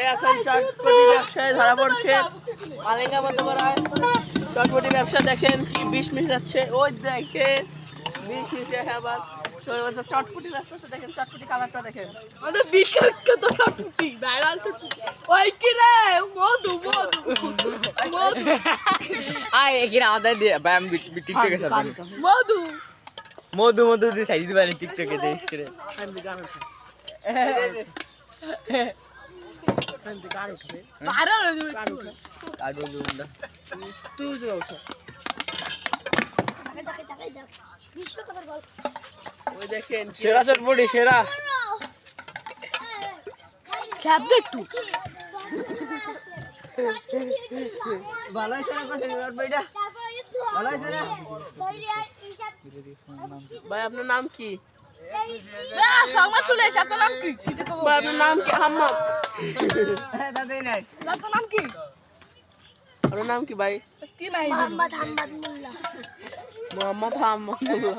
এখন চটপটি ব্যবসায় ধরা পড়ছে মালেঙ্গা মতো করায় চটপটি ব্যবসা দেখেন কি বিষ মিশাচ্ছে ওই দেখেন বিষ মিশে আবার চটপটি ব্যস্ত দেখেন চটপটি কালারটা দেখেন আমাদের বিশ্বখ্যাত চটপটি ভাইরাল চটপটি ওই কি রে মধু মধু মধু আয় এখানে আমাদের ভাই আমি টিকটকে ছাড়ব মধু মধু মধু দিয়ে সাইজ দিবেন টিকটকে দেখ করে ভাইরাল কাটো জুমটা তুই যাও ওই দেখেন সেরা চটপটি সেরা খ্যাপ দে একটু ভালো হইছে না কইছেন এবার বইটা ভালো হইছে না ভাই আপনার নাম কি সংবাদ শুনে এসে আপনার নাম কি ভাই আপনার নাম কি হাম্মদ দাদাই নাই আপনার নাম কি আপনার নাম কি ভাই কি নাই মোহাম্মদ হাম্মদ মোল্লা